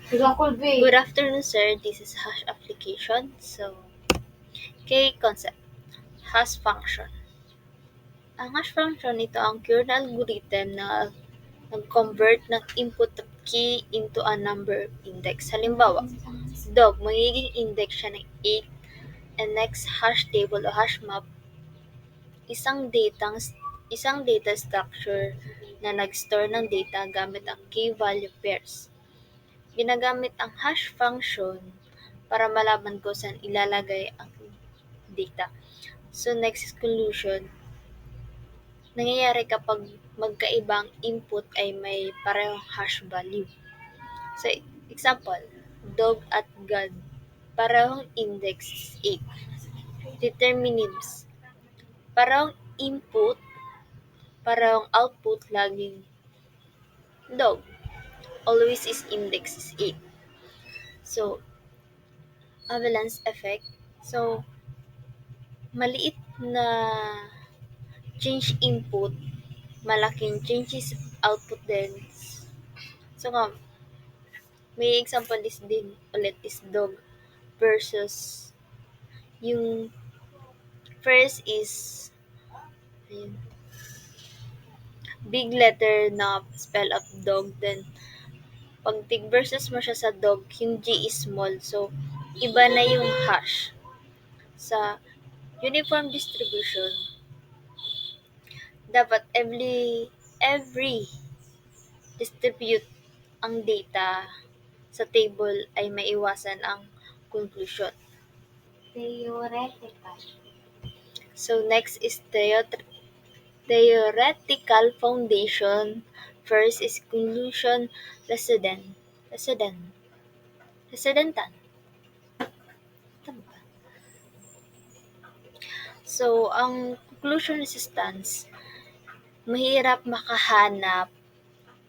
Good afternoon, sir. This is hash application. Key concept, hash function. Ang hash function ito ang kernel algorithm na nag-convert ng input key into a number index. Halimbawa, dog, magiging index siya ng 8 and next hash table o hash map, isang data structure na nag-store ng data gamit ang key value pairs. Ginagamit ang hash function para malaman kung saan ilalagay ang data. So next is collusion. Nangyayari kapag magkaibang input ay may parehong hash value. So example, dog at God. Parehong index is 8. Determinants. Parehong input, parehong output laging dog. Always is index is 8. So avalanche effect. So maliit na change input, malaking changes output din. So may example is din ulit is dog versus yung first is ayun, big letter na spell of dog, then pag tig versus mo siya sa dog, yung G is small, so iba na yung hash. Sa uniform distribution, dapat every distribute ang data sa table ay maiwasan ang conclusion. Theoretical. So next is theoretical foundation. First is conclusion residentan. Tama ba? So ang conclusion resistance, mahirap makahanap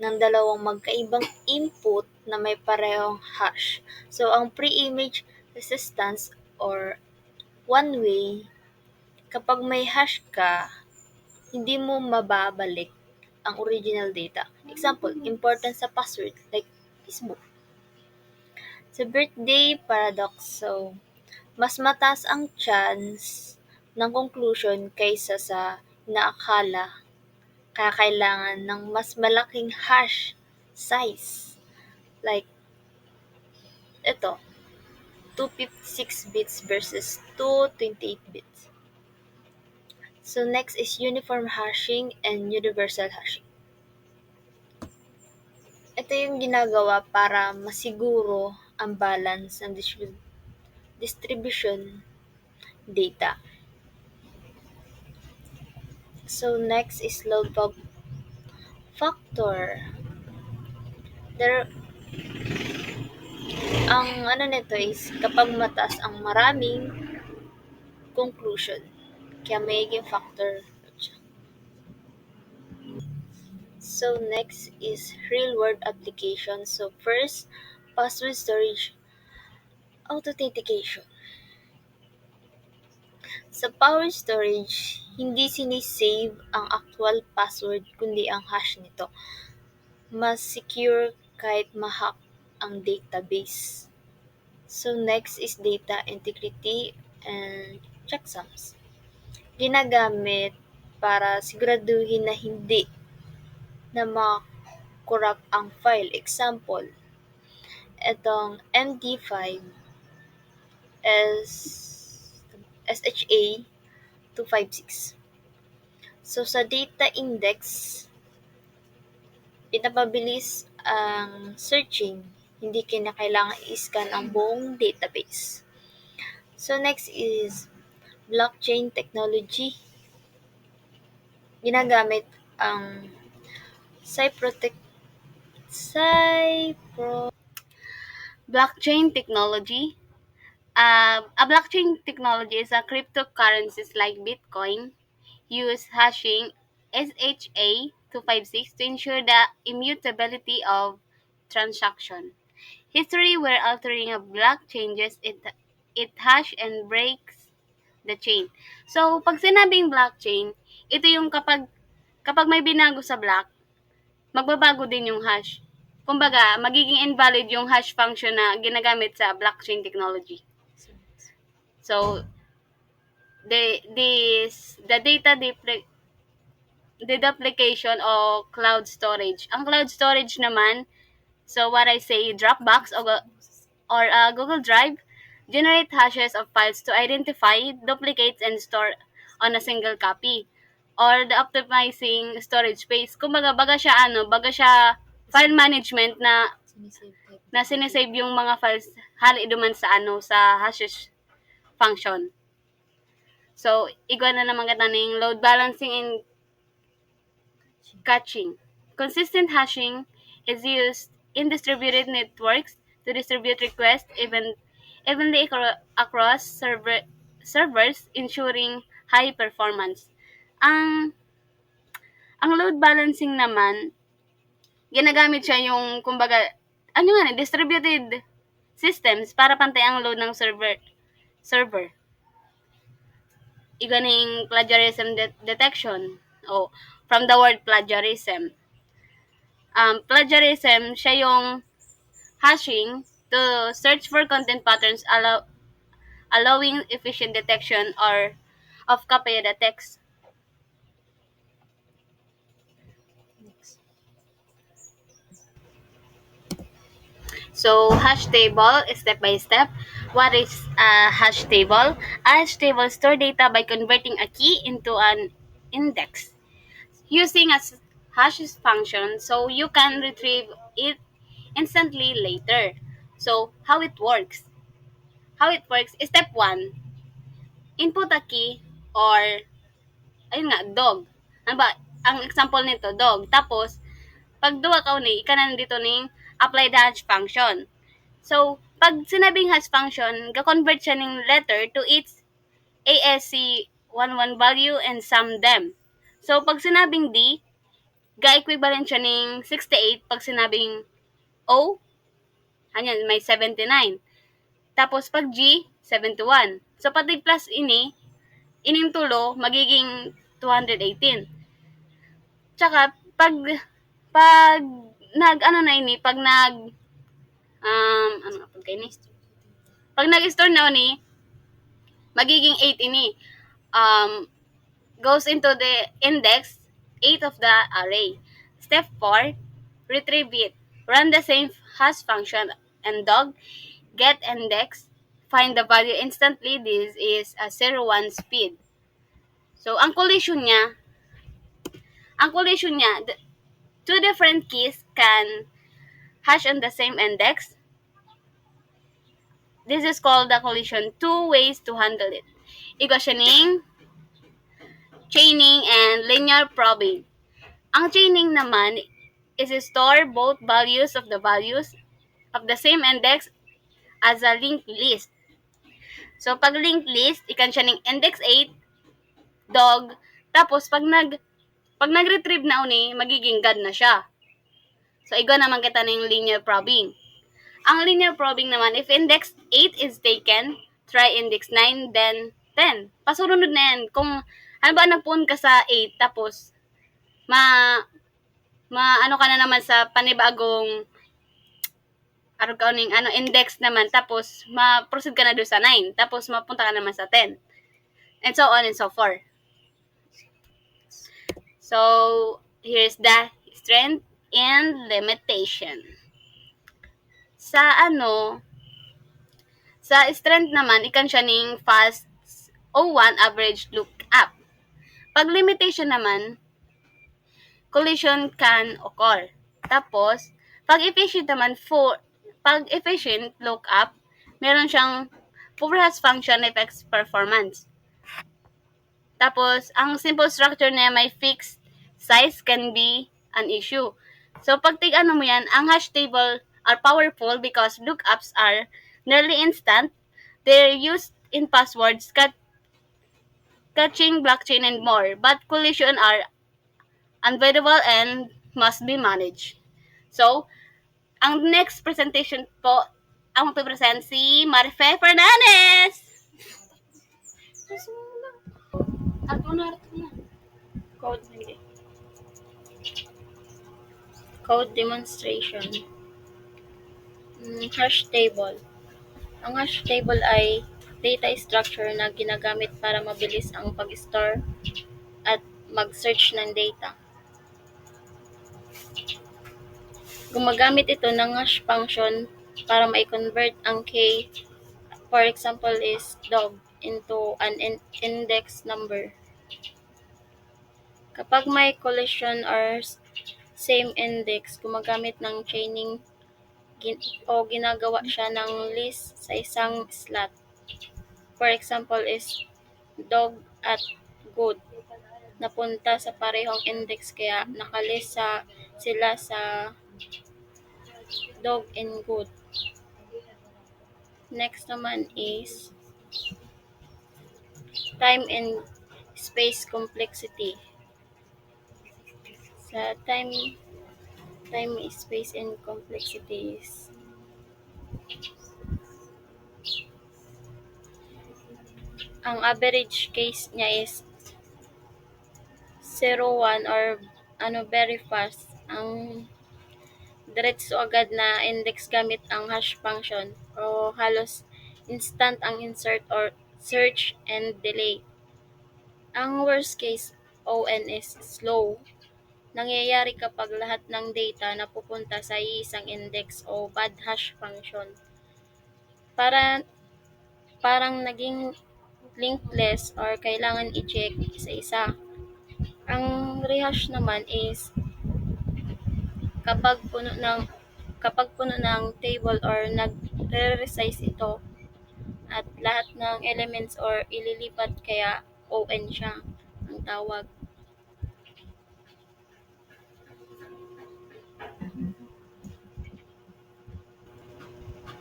ng dalawang magkaibang input na may parehong hash. So ang pre-image resistance or one way, kapag may hash ka, hindi mo mababalik ang original data. Example, important sa password like Facebook. Sa birthday paradox, so mas mataas ang chance ng conclusion kaysa sa inaakala, kaya kailangan ng mas malaking hash size. Like, ito, 256 bits versus 228 bits. So next is uniform hashing and universal hashing. Ito yung ginagawa para masiguro ang balance ng distribution data. So next is load factor. Ang nito is kapag mataas ang maraming conclusion, kaya magiging factor. So next is real world application. So first, password storage authentication. Sa power storage, hindi sinisave ang actual password kundi ang hash nito. Mas secure kahit ma-hack ang database. So next is data integrity and checksums. Ginagamit para siguraduhin na hindi na ma-corrupt ang file. Example, itong MD5 SHA 256. So sa data index, pinapabilis ang searching, hindi kinakailangan i-scan ang buong database. So next is blockchain technology. Ginagamit ang Blockchain technology. A blockchain technology is a cryptocurrencies like Bitcoin use hashing SHA-256 to ensure the immutability of transaction. History where altering a block changes it hash and breaks the chain. So, pag sinabing blockchain, ito yung kapag may binago sa block, magbabago din yung hash. kumbaga, magiging invalid yung hash function na ginagamit sa blockchain technology. So, the data deduplication o cloud storage. Ang cloud storage naman, so what I say, Dropbox or Google Drive, generate hashes of files to identify duplicates and store on a single copy. Or the optimizing storage space. Kumbaga, baga siya file management na sinesave yung mga files hali duman sa hashes function. So, igwa na naman kataning load balancing and caching. Consistent hashing is used in distributed networks to distribute requests evenly across servers, ensuring high performance. Ang ang load balancing naman, ginagamit siya yung kumbaga distributed systems para pantay ang load ng server. Iganing plagiarism detection o from the word plagiarism. Plagiarism siya yung hashing to search for content patterns allowing efficient detection or of copy the text. So, hash table, step by step. What is a hash table? A hash table store data by converting a key into an index using a hash function so you can retrieve it instantly later. So, how it works? Step 1, input a key or, ayun nga, dog. Ano ba? Ang example nito, dog. Tapos, pag duwa ka ni, ikanan dito ning apply the hash function. So, pag sinabing hash function, ga-convert siya ng letter to its ASC11 value and sum them. So, pag sinabing D, ga-equivalent siya ng 68 pag sinabing O, hanyan, may 79. Tapos, pag G, 71. So, pati plus ining tulo, magiging 218. Tsaka, pag pag nag-store na ni, magiging 8 ini. Goes into the index 8 of the array. Step 4, retrieve it. Run the same hash function and dog, get index, find the value instantly. This is a 0-1 speed. So, ang collision niya, two different keys can hash on the same index. This is called the collision. Two ways to handle it. Igo siya ning chaining and linear probing. Ang chaining naman is store both values of the same index as a linked list. So, pag linked list, ikan siya ning index 8, dog, tapos pag nag-retrieve na magiging god na siya. So, igo naman kita ning linear probing. Ang linear probing naman, if index 8 is taken, try index 9, then 10. Pasunod na yan. Kung, nagpuun ka sa 8, tapos, ano ka na naman sa panibagong, index naman, tapos, ma-proceed ka na doon sa 9, tapos, mapunta ka naman sa 10. And so on and so forth. So, here's the strength and limitation. Sa strength naman, ikan siya ning fast O1 average lookup. Pag limitation naman, collision can occur. Tapos, pag efficient lookup, meron siyang poor hash function affects performance. Tapos, ang simple structure na may fixed size can be an issue. So, pag mo yan, ang hash table are powerful because lookups are nearly instant. They're used in passwords, catching, blockchain, and more. But collision are unavoidable and must be managed. So, ang next presentation po, ang magpipresent si Marife Fernandez! Code demonstration. Hash table. Ang hash table ay data structure na ginagamit para mabilis ang pag-store at mag-search ng data. Gumagamit ito ng hash function para mai-convert ang key, for example is dog, into an index number. Kapag may collision or same index, gumagamit ng chaining o ginagawa siya ng list sa isang slot. For example is dog at good. Napunta sa parehong index kaya nakalist sila sa dog and good. Next naman is time and space complexity. Sa time, space, and complexity is ang average case niya is 0, 1 or very fast. Ang diretso agad na index gamit ang hash function o halos instant ang insert or search and delay. Ang worst case ON is slow. Nangyayari kapag lahat ng data napupunta sa isang index o bad hash function. Para parang naging linkless or kailangan i-check isa-isa. Ang rehash naman is kapag puno ng table or nagre-resize ito at lahat ng elements or ililipat kaya ON siya ang tawag.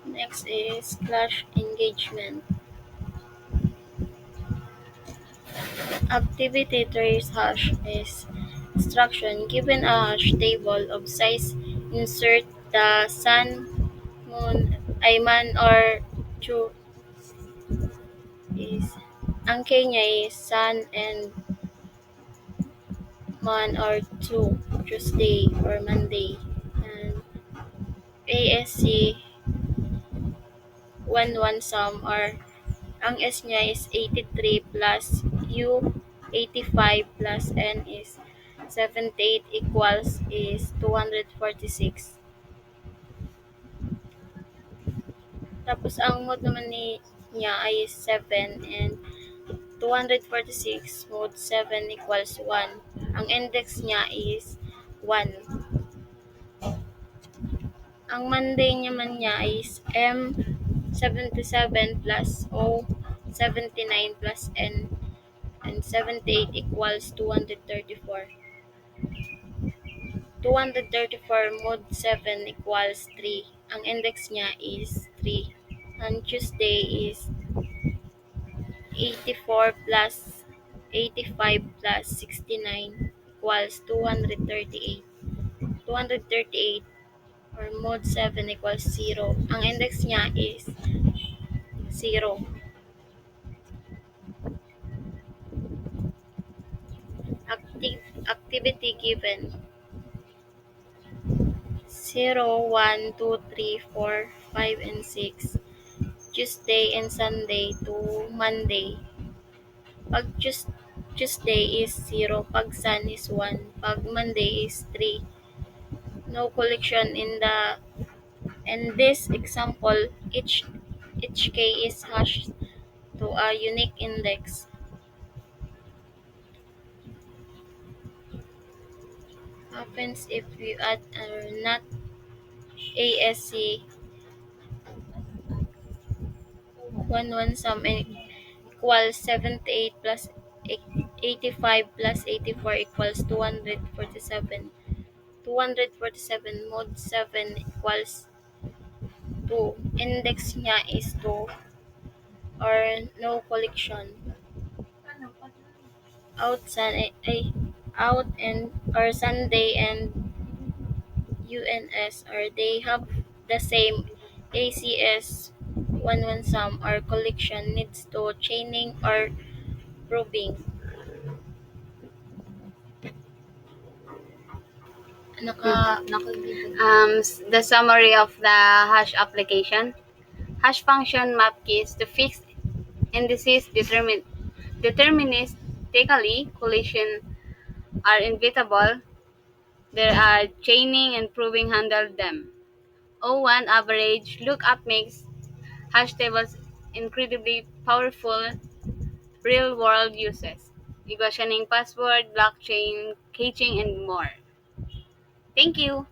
Next is clash engagement. Activity trace hash is instruction given a hash table of size. Insert the sun, moon, man or two is ang key niya is sun and man or two, Tuesday or Monday. And ASC 1 sum or ang S niya is 83 plus U 85 plus N is 78 equals is 246. Tapos ang mode naman niya ay 7 and 246 mode 7 equals 1. Ang index niya is 1. Ang Monday naman niya is M 77 plus O 79 plus N and 78 equals 234. 234 mode 7 equals 3. Ang index niya is 3. Ang Tuesday is 84 plus 85 plus 69 equals 238. 238 or mode 7 equals 0. Ang index niya is 0. Activity given 0, 1, 2, 3, 4, 5, and 6. Tuesday and Sunday to Monday. Pag Tuesday is 0, pag Sun is 1, pag Monday is 3. No collection in this example, each key is hashed to a unique index. Happens if you add or not ASC 1 sum equals 78 plus 85 plus 84 equals 247. 247 mode 7 equals 2. Index niya is 2 or no collection. Out and or Sunday and UNS or they have the same ACS 1 sum or collection needs to chaining or proving. The summary of the hash application. Hash function map keys to fixed indices deterministically collision are inevitable. There are chaining and proving handle them. O1 average lookup makes hash tables incredibly powerful real-world uses. Negotiating password, blockchain, caching, and more. Thank you.